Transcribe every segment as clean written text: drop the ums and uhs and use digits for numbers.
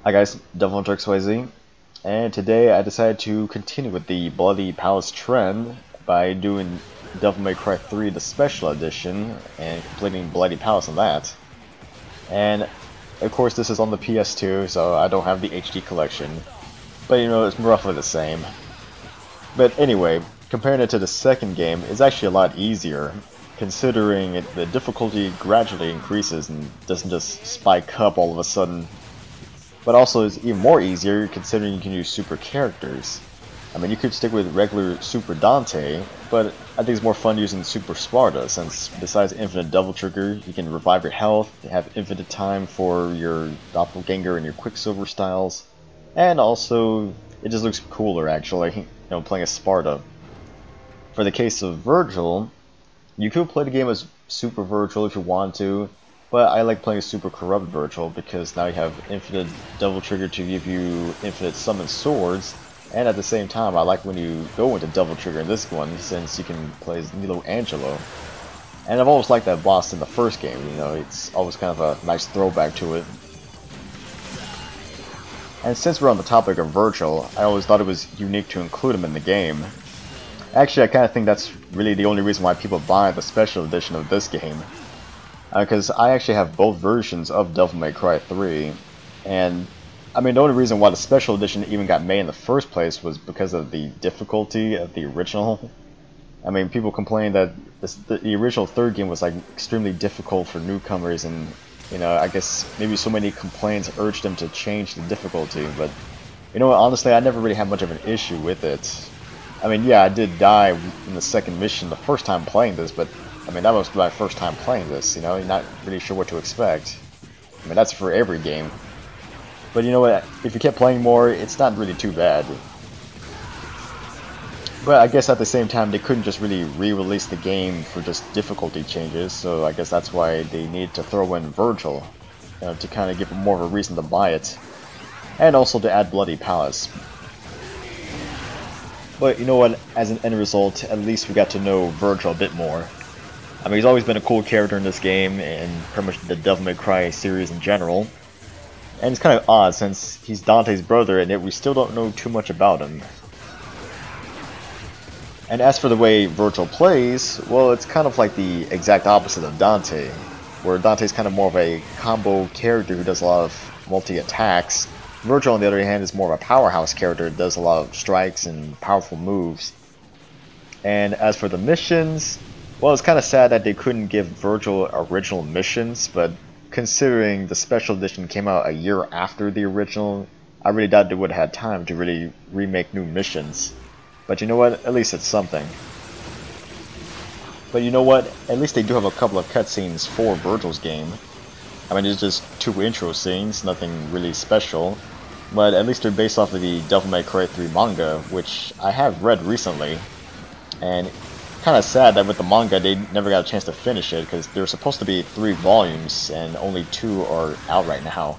Hi guys, DevilHunterXYZ, and today I decided to continue with the Bloody Palace trend by doing Devil May Cry 3 the Special Edition and completing Bloody Palace on that. And of course this is on the PS2, so I don't have the HD collection, but you know, it's roughly the same. But anyway, comparing it to the second game, it's actually a lot easier, considering the difficulty gradually increases and doesn't just spike up all of a sudden. But also it's even more easier considering you can use super characters. I mean, you could stick with regular Super Dante, but I think it's more fun using Super Sparta, since besides infinite double trigger, you can revive your health, have infinite time for your doppelganger and your Quicksilver styles, and also it just looks cooler actually, you know, playing as Sparta. For the case of Virgil, you could play the game as Super Virgil if you want to, but I like playing Super Corrupt Virgil because now you have infinite double trigger to give you infinite summon swords, and at the same time I like when you go into double trigger in this one since you can play as Nilo Angelo. And I've always liked that boss in the first game, you know, it's always kind of a nice throwback to it. And since we're on the topic of Virgil, I always thought it was unique to include him in the game. Actually, I kind of think that's really the only reason why people buy the special edition of this game. Because I actually have both versions of Devil May Cry 3, and I mean the only reason why the special edition even got made in the first place was because of the difficulty of the original. I mean, people complain that the original third game was like extremely difficult for newcomers, and you know, I guess maybe so many complaints urged them to change the difficulty, but you know what, honestly I never really had much of an issue with it. I mean, yeah, I did die in the second mission the first time playing this, but I mean, that was my first time playing this, you know, you're not really sure what to expect. I mean, that's for every game. But you know what, if you kept playing more, it's not really too bad. But I guess at the same time, they couldn't just really re-release the game for just difficulty changes, so I guess that's why they needed to throw in Virgil, you know, to kind of give them more of a reason to buy it. And also to add Bloody Palace. But you know what, as an end result, at least we got to know Virgil a bit more. I mean, he's always been a cool character in this game, and pretty much the Devil May Cry series in general. And it's kind of odd, since he's Dante's brother, and yet we still don't know too much about him. And as for the way Virgil plays, well, it's kind of like the exact opposite of Dante, where Dante's kind of more of a combo character who does a lot of multi-attacks. Virgil, on the other hand, is more of a powerhouse character that does a lot of strikes and powerful moves. And as for the missions, well, it's kind of sad that they couldn't give Virgil original missions, but considering the special edition came out a year after the original, I really doubt they would have had time to really remake new missions. But you know what, at least it's something. But you know what, at least they do have a couple of cutscenes for Virgil's game. I mean, it's just 2 intro scenes, nothing really special, but at least they're based off of the Devil May Cry 3 manga, which I have read recently, and kind of sad that with the manga they never got a chance to finish it, because there were supposed to be 3 volumes and only 2 are out right now.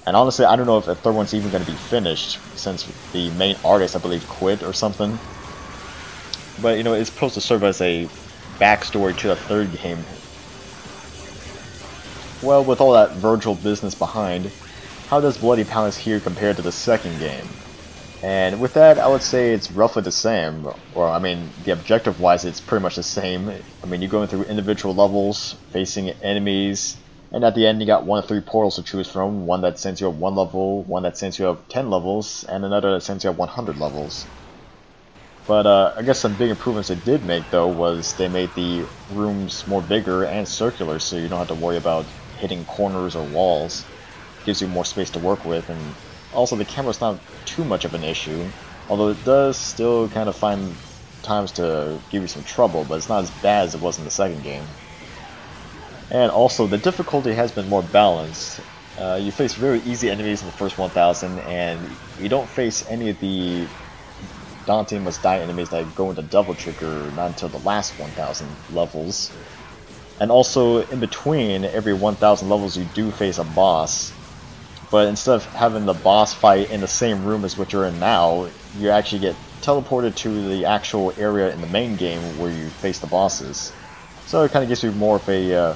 And honestly, I don't know if the third one's even going to be finished, since the main artist, I believe, quit or something. But you know, it's supposed to serve as a backstory to the third game. Well, with all that Virgil business behind, how does Bloody Palace here compare to the second game? And with that, I would say it's roughly the same. Or, I mean, the objective-wise, it's pretty much the same. I mean, you're going through individual levels, facing enemies, and at the end you got 1 of 3 portals to choose from. One that sends you up 1 level, one that sends you up 10 levels, and another that sends you up 100 levels. But I guess some big improvements they did make, though, was they made the rooms more bigger and circular, so you don't have to worry about hitting corners or walls. It gives you more space to work with, and also the camera's not too much of an issue, although it does still kind of find times to give you some trouble, but it's not as bad as it was in the second game. And also, the difficulty has been more balanced. You face very easy enemies in the first 1000, and you don't face any of the Dante must die enemies that go into double trigger not until the last 1000 levels. And also, in between every 1000 levels you do face a boss, but instead of having the boss fight in the same room as what you're in now, you actually get teleported to the actual area in the main game where you face the bosses. So it kind of gives you more of a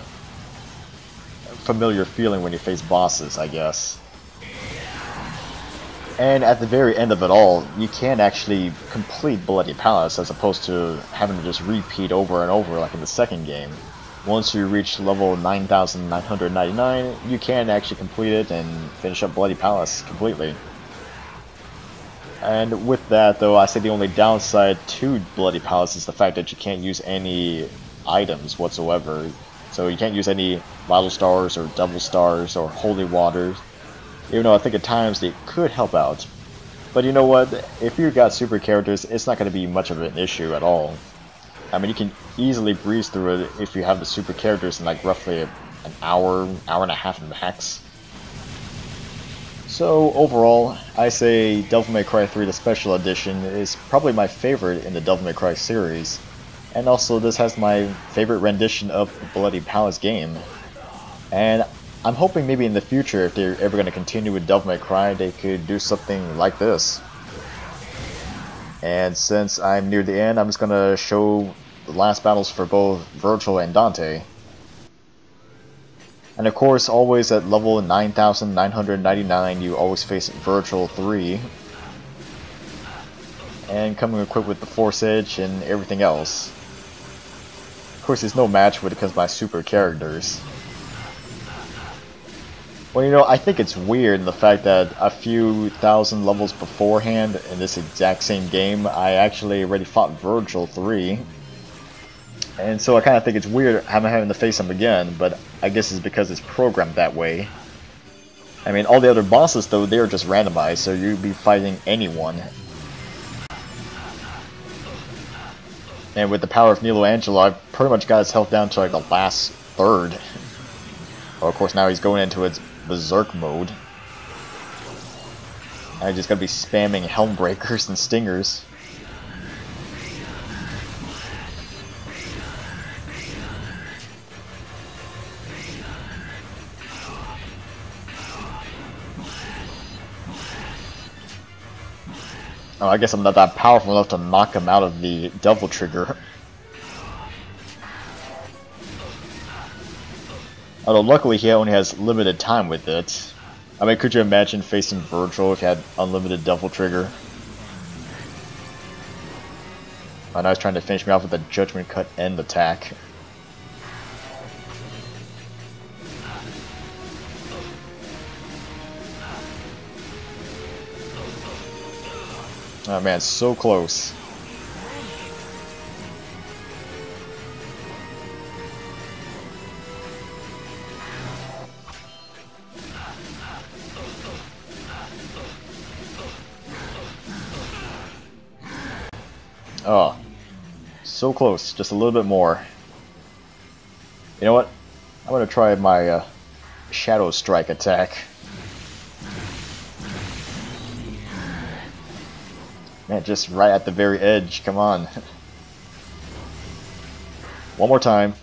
familiar feeling when you face bosses, I guess. And at the very end of it all, you can actually complete Bloody Palace as opposed to having to just repeat over and over like in the second game. Once you reach level 9,999, you can actually complete it and finish up Bloody Palace completely. And with that though, I say the only downside to Bloody Palace is the fact that you can't use any items whatsoever. So you can't use any Vital Stars or Devil Stars or Holy Waters. Even though I think at times they could help out. But you know what, if you've got super characters, it's not going to be much of an issue at all. I mean, you can easily breeze through it if you have the super characters in like roughly an hour, hour and a half max. So overall, I say Devil May Cry 3 the Special Edition is probably my favorite in the Devil May Cry series. And also this has my favorite rendition of the Bloody Palace game. And I'm hoping maybe in the future, if they're ever going to continue with Devil May Cry, they could do something like this. And since I'm near the end, I'm just going to show the last battles for both Virgil and Dante. And of course, always at level 9,999, you always face Virgil 3. And coming equipped with the Force Edge and everything else. Of course, there's no match when it comes to my super characters. Well, you know, I think it's weird in the fact that a few thousand levels beforehand in this exact same game, I actually already fought Virgil 3. And so I kind of think it's weird having to face him again, but I guess it's because it's programmed that way. I mean, all the other bosses, though, they are just randomized, so you'd be fighting anyone. And with the power of Nilo Angelo, I've pretty much got his health down to like the last third. Well, of course, now he's going into its Berserk mode. I just gotta be spamming Helmbreakers and Stingers. Oh, I guess I'm not that powerful enough to knock him out of the Devil Trigger. Although luckily he only has limited time with it. I mean, could you imagine facing Virgil if he had unlimited Devil Trigger? Oh, now he's trying to finish me off with a Judgment Cut end attack. Oh man, so close. Oh, so close, just a little bit more. You know what? I'm gonna try my Shadow Strike attack. Man, just right at the very edge, come on. One more time.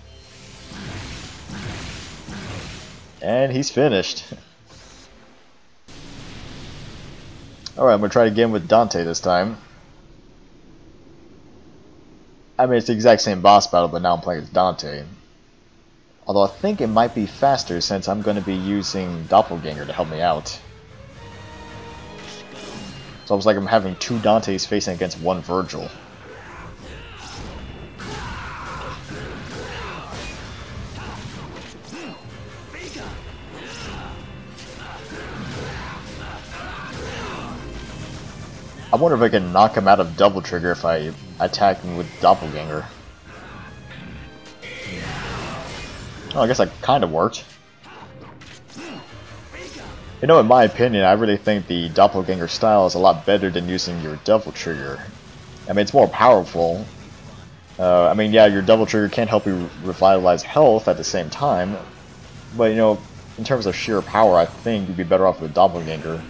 And he's finished. Alright, I'm gonna try it again with Dante this time. I mean, it's the exact same boss battle, but now I'm playing as Dante. Although I think it might be faster since I'm going to be using Doppelganger to help me out. So it's like I'm having two Dantes facing against one Virgil. I wonder if I can knock him out of Double Trigger if I attack him with Doppelganger. Oh, I guess that kind of worked. You know, in my opinion, I really think the Doppelganger style is a lot better than using your Devil Trigger. I mean, it's more powerful. I mean, yeah, your Devil Trigger can help you revitalize health at the same time. But, you know, in terms of sheer power, I think you'd be better off with Doppelganger.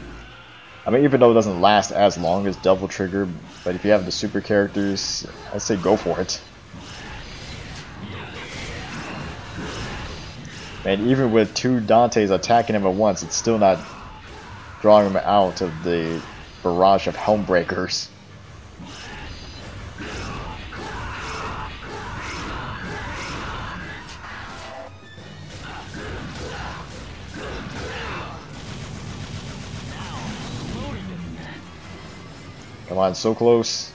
I mean, even though it doesn't last as long as Devil Trigger, but if you have the super characters, I'd say go for it. And even with two Dantes attacking him at once, it's still not drawing him out of the barrage of Helmbreakers. on, so close.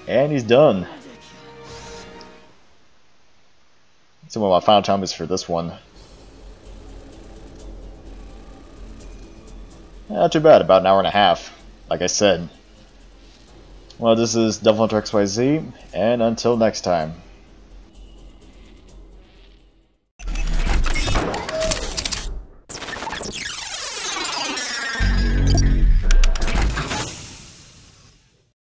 And he's done. So what my final time is for this one. Not too bad, about an hour and a half, like I said. Well, this is DevilHunterXYZ, and until next time.